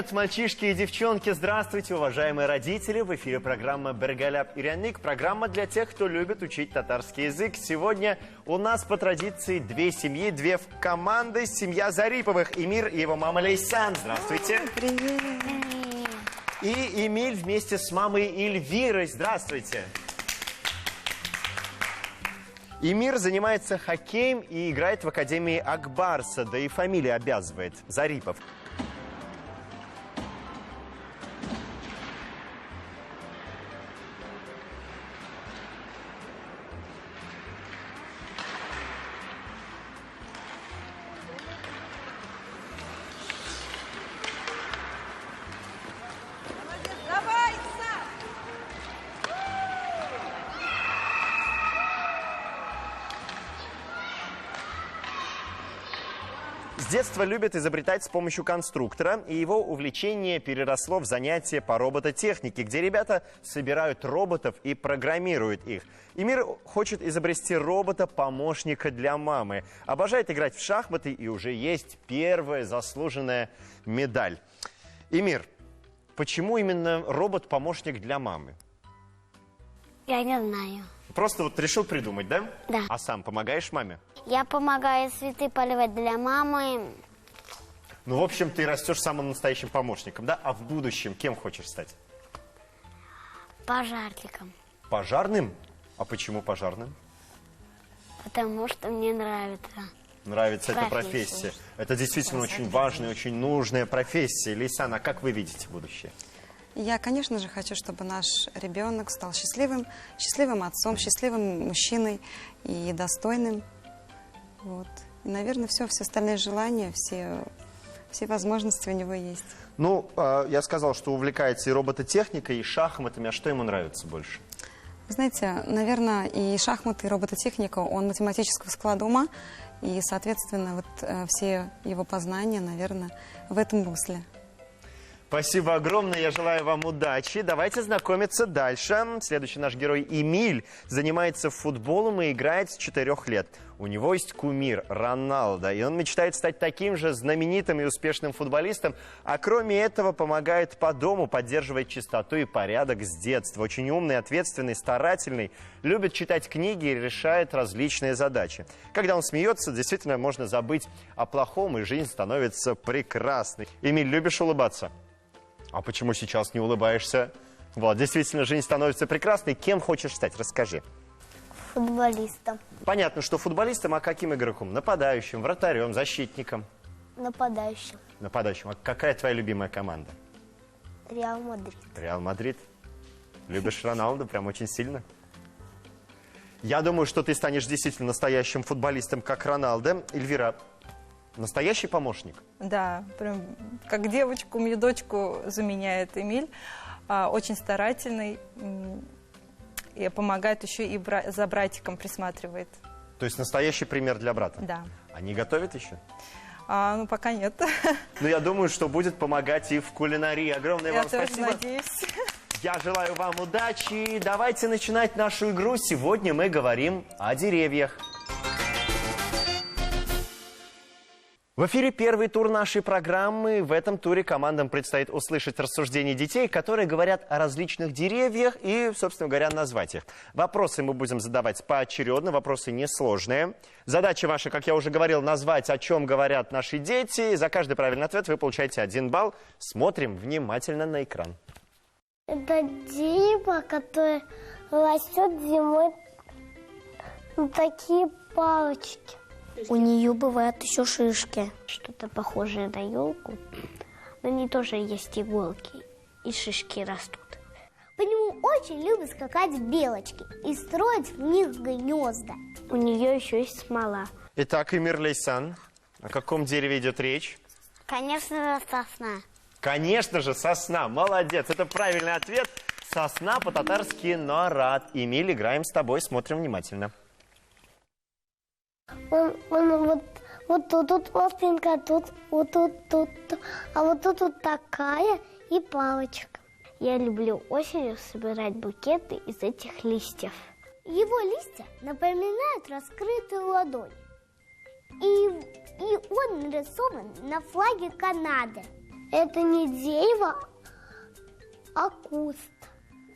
Привет, мальчишки и девчонки! Здравствуйте, уважаемые родители! В эфире программа «Бергаляп Иряник». Программа для тех, кто любит учить татарский язык. Сегодня у нас по традиции две семьи, две команды. Семья Зариповых. Эмир и его мама Лейсан. Здравствуйте! Привет! И Эмиль вместе с мамой Эльвирой. Здравствуйте! Эмир занимается хоккеем и играет в академии Акбарса, да и фамилия обязывает – Зарипов. С детства любит изобретать с помощью конструктора, и его увлечение переросло в занятия по робототехнике, где ребята собирают роботов и программируют их. Эмир хочет изобрести робота-помощника для мамы. Обожает играть в шахматы, и уже есть первая заслуженная медаль. Эмир, почему именно робот-помощник для мамы? Я не знаю. Просто вот решил придумать, да? Да. А сам помогаешь маме? Я помогаю цветы поливать для мамы. Ну, в общем, ты растешь самым настоящим помощником, да? А в будущем кем хочешь стать? Пожарником. Пожарным? А почему пожарным? Потому что мне нравится. Нравится эта профессия. Это действительно очень важная, очень нужная профессия. Лейсан, а как вы видите будущее? Я, конечно же, хочу, чтобы наш ребенок стал счастливым отцом, счастливым мужчиной и достойным. Вот. И, наверное, все остальные желания, все возможности у него есть. Ну, я сказал, что увлекается и робототехникой, и шахматами. А что ему нравится больше? Вы знаете, наверное, и шахматы, и робототехника, он математического склада ума, и, соответственно, вот все его познания, наверное, в этом русле. Спасибо огромное, я желаю вам удачи. Давайте знакомиться дальше. Следующий наш герой Эмиль занимается футболом и играет с 4 лет. У него есть кумир Роналдо, и он мечтает стать таким же знаменитым и успешным футболистом, а кроме этого помогает по дому, поддерживает чистоту и порядок с детства. Очень умный, ответственный, старательный, любит читать книги и решает различные задачи. Когда он смеется, действительно можно забыть о плохом, и жизнь становится прекрасной. Эмиль, любишь улыбаться? А почему сейчас не улыбаешься? Вот, действительно, жизнь становится прекрасной. Кем хочешь стать? Расскажи. Футболистом. Понятно, что футболистом, а каким игроком? Нападающим, вратарем, защитником? Нападающим. Нападающим. А какая твоя любимая команда? Реал Мадрид. Реал Мадрид. Любишь Роналду прям очень сильно? Я думаю, что ты станешь действительно настоящим футболистом, как Роналдо. Эльвира, настоящий помощник? Да, прям как девочку, мою дочку заменяет Эмиль. Очень старательный. И помогает еще и за братиком присматривает. То есть настоящий пример для брата? Да. Они готовят еще? Ну, пока нет. Но я думаю, что будет помогать и в кулинарии. Огромное вам спасибо. Я тоже надеюсь. Я желаю вам удачи. Давайте начинать нашу игру. Сегодня мы говорим о деревьях. В эфире первый тур нашей программы. В этом туре командам предстоит услышать рассуждения детей, которые говорят о различных деревьях и, собственно говоря, назвать их. Вопросы мы будем задавать поочередно, вопросы несложные. Задача ваша, как я уже говорил, назвать, о чем говорят наши дети. За каждый правильный ответ вы получаете 1 балл. Смотрим внимательно на экран. Это дерево, которое растет зимой на такие палочки. У нее бывают еще шишки. Что-то похожее на елку. На ней тоже есть иголки. И шишки растут. По нему очень любят скакать белочки и строить в них гнезда. У нее еще есть смола. Итак, Эмир, Лейсан, о каком дереве идет речь? Конечно же, сосна. Конечно же, сосна. Молодец, это правильный ответ. Сосна по-татарски норад. Эмиль, играем с тобой, смотрим внимательно. Вот тут пластинка, тут, а вот тут вот такая и палочка. Я люблю осенью собирать букеты из этих листьев. Его листья напоминают раскрытую ладонь. И он нарисован на флаге Канады. Это не дерево, а куст.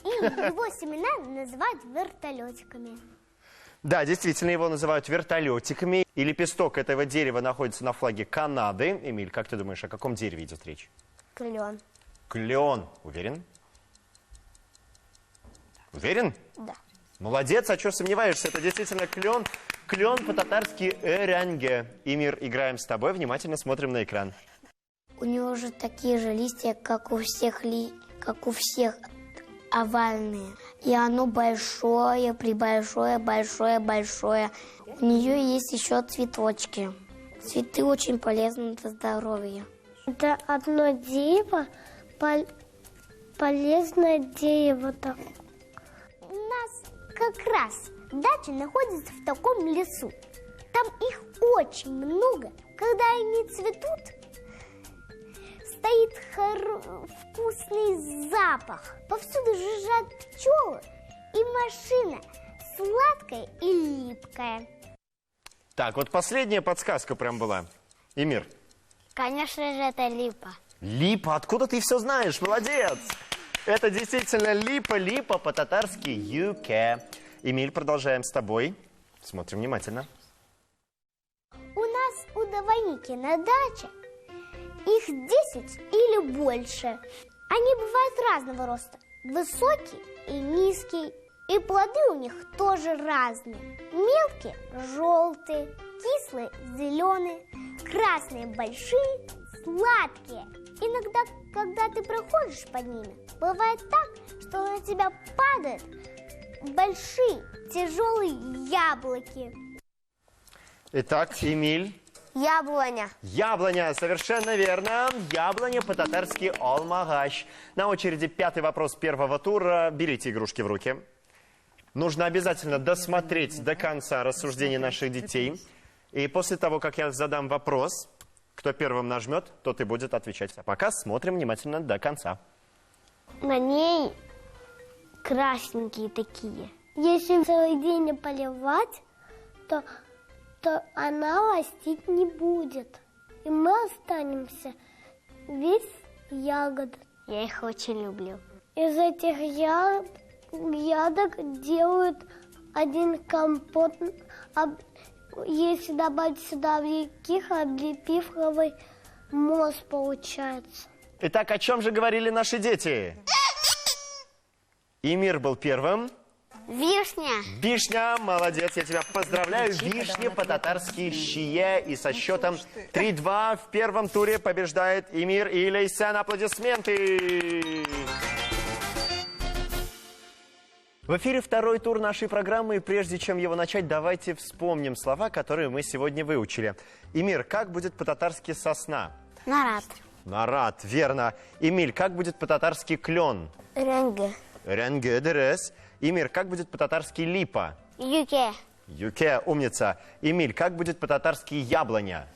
И его семена называют вертолетиками. Да, действительно, его называют вертолетиками. И лепесток этого дерева находится на флаге Канады. Эмиль, как ты думаешь, о каком дереве идет речь? Клен. Клен. Уверен? Уверен? Да. Молодец, а что сомневаешься? Это действительно клен. Клен по-татарски эренге. Эмир, играем с тобой. Внимательно смотрим на экран. У него же такие же листья, как у всех, овальные. И оно большое, прибольшое, большое, большое. У нее есть еще цветочки. Цветы очень полезны для здоровья. Это одно дерево, полезное дерево-то. У нас как раз дача находится в таком лесу. Там их очень много. Когда они цветут, стоит вкусный запах. Повсюду жужжат пчелы, и машина сладкая и липкая. Так, вот последняя подсказка прям была. Эмир. Конечно же, это липа. Липа, откуда ты все знаешь? Молодец! Это действительно липа, липа по-татарски юке. Эмиль, продолжаем с тобой. Смотрим внимательно. У нас у Даваники на даче их 10 или больше. Они бывают разного роста. Высокие и низкие. И плоды у них тоже разные. Мелкие – желтые, кислые – зеленые, красные – большие, сладкие. Иногда, когда ты проходишь под ними, бывает так, что на тебя падают большие тяжелые яблоки. Итак, Эмиль. Яблоня. Яблоня, совершенно верно. Яблоня по-татарски алмагаш. На очереди 5-й вопрос первого тура. Берите игрушки в руки. Нужно обязательно досмотреть до конца рассуждения наших детей. И после того, как я задам вопрос, кто первым нажмет, тот и будет отвечать. А пока смотрим внимательно до конца. На ней красненькие такие. Если целый день не поливать, то она растить не будет. И мы останемся без ягод. Я их очень люблю. Из этих ягодок делают один компот. Если добавить сюда облепиховый мост получается. Итак, о чем же говорили наши дети? Эмир был первым. Вишня. Вишня, молодец, я тебя поздравляю. Вишня по-татарски щие. И со счетом 3-2 в первом туре побеждает Эмир и Лейсан. Аплодисменты! В эфире второй тур нашей программы. И прежде чем его начать, давайте вспомним слова, которые мы сегодня выучили. Эмир, как будет по-татарски сосна? Нарад. Нарад, верно. Эмиль, как будет по-татарски клен? Ренге. Ренге, дерес. Эмир, как будет по-татарски липа? Юке. Юке, умница. Эмиль, как будет по-татарски яблоня?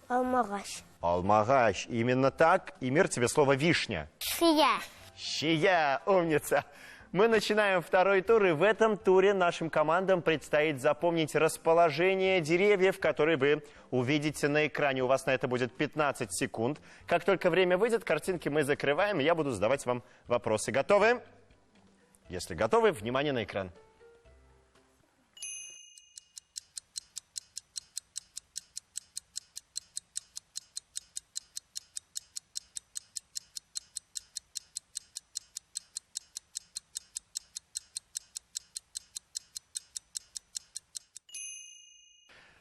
Алмагаш. Алмагаш. Именно так. Эмир, тебе слово вишня. Шия. Щия, умница. Мы начинаем второй тур, и в этом туре нашим командам предстоит запомнить расположение деревьев, которые вы увидите на экране. У вас на это будет 15 секунд. Как только время выйдет, картинки мы закрываем, и я буду задавать вам вопросы. Готовы? Если готовы, внимание на экран.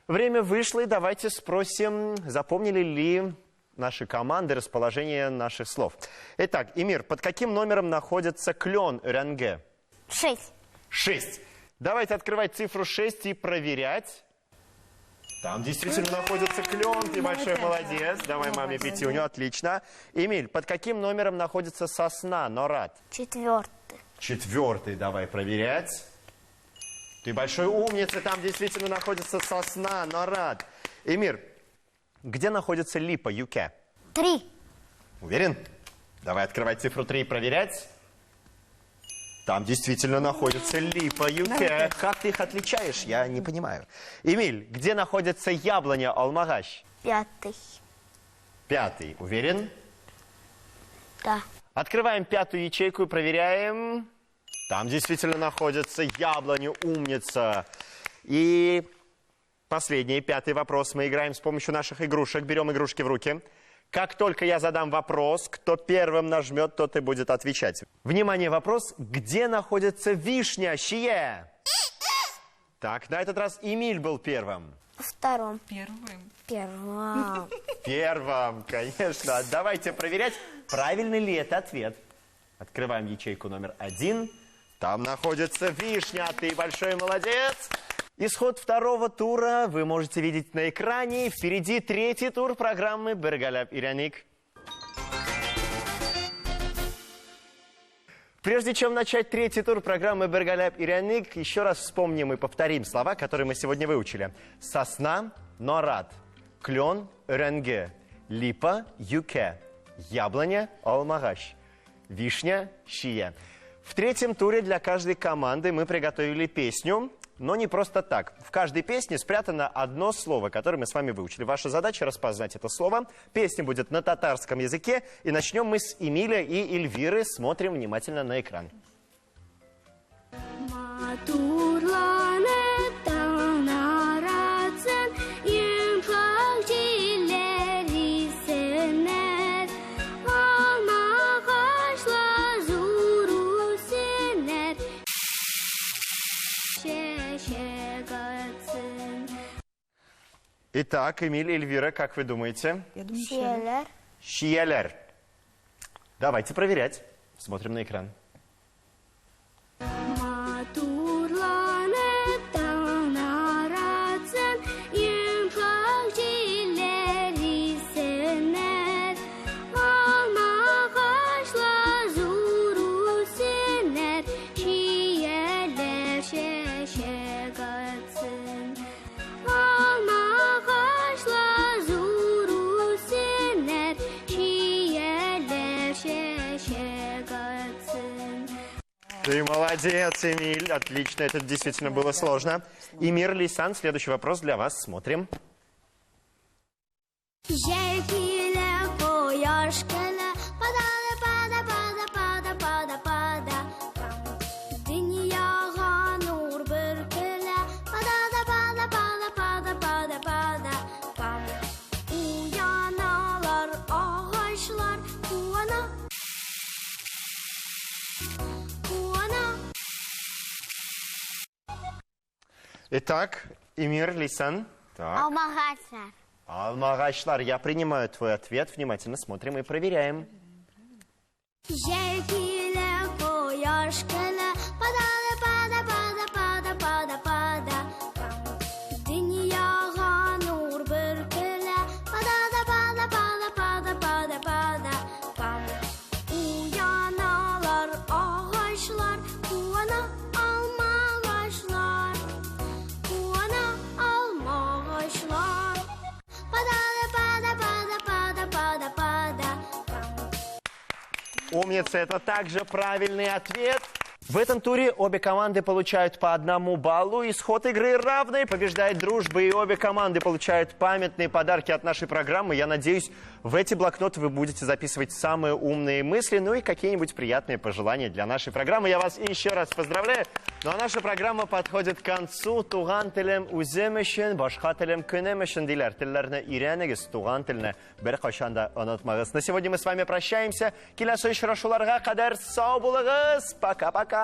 Время вышло, и давайте спросим, запомнили ли наши команды расположение наших слов. Итак, Эмир, под каким номером находится клен ренге? 6. 6. Давайте открывать цифру 6 и проверять. Там действительно находится клен, ты большой молодец. Давай маме пятюню, отлично. Эмиль, под каким номером находится сосна, норад? 4. 4, давай проверять. Ты большой умница, там действительно находится сосна, норад. Эмир, где находится липа, юке? 3. Уверен? Давай открывать цифру 3 и проверять. Там действительно находится липа, юке. Как ты их отличаешь? Я не понимаю. Эмиль, где находится яблоня, алмагаш? 5. 5. Уверен? Да. Открываем пятую ячейку и проверяем. Там действительно находится яблоня, умница. И последний, пятый вопрос. Мы играем с помощью наших игрушек. Берем игрушки в руки. Как только я задам вопрос, кто первым нажмет, тот и будет отвечать. Внимание, вопрос. Где находится вишня, Шие? Так, на этот раз Эмиль был первым. Втором. Первым. Первом. Первым, конечно. Давайте проверять, правильный ли это ответ. Открываем ячейку номер 1. Там находится вишня. Ты большой молодец. Исход второго тура вы можете видеть на экране. Впереди третий тур программы «Бергалап Ираник». Прежде чем начать третий тур программы «Бергалап Ираник», еще раз вспомним и повторим слова, которые мы сегодня выучили. Сосна – норад, клен – ренге, липа – юке, яблоня – алмагаш, вишня – шие. В третьем туре для каждой команды мы приготовили песню, но не просто так. В каждой песне спрятано одно слово, которое мы с вами выучили. Ваша задача распознать это слово. Песня будет на татарском языке. И начнем мы с Эмиля и Эльвиры. Смотрим внимательно на экран. Итак, Эмиль, Эльвира, как вы думаете? Я думаю, Шиелер. Шиелер. Давайте проверять. Смотрим на экран. Ты молодец, Эмиль. Отлично, это действительно было сложно. Эмир, Лейсан, следующий вопрос для вас. Смотрим. Итак, Эмир, Лейсан. Так. Алмагачлар. Алмагачлар, я принимаю твой ответ. Внимательно смотрим и проверяем. Умница, это также правильный ответ. В этом туре обе команды получают по 1 баллу. Исход игры равный, побеждает дружба, и обе команды получают памятные подарки от нашей программы. Я надеюсь, в эти блокноты вы будете записывать самые умные мысли, ну и какие-нибудь приятные пожелания для нашей программы. Я вас еще раз поздравляю. Ну а наша программа подходит к концу. Туган телем үземешен, башка телем көнемешен дилер. Теллерне иренегіз, туган телне бер кашанда онотмагыз. На сегодня мы с вами прощаемся. Киләсе очрашуларга кадәр сау булыгыз. Пока-пока.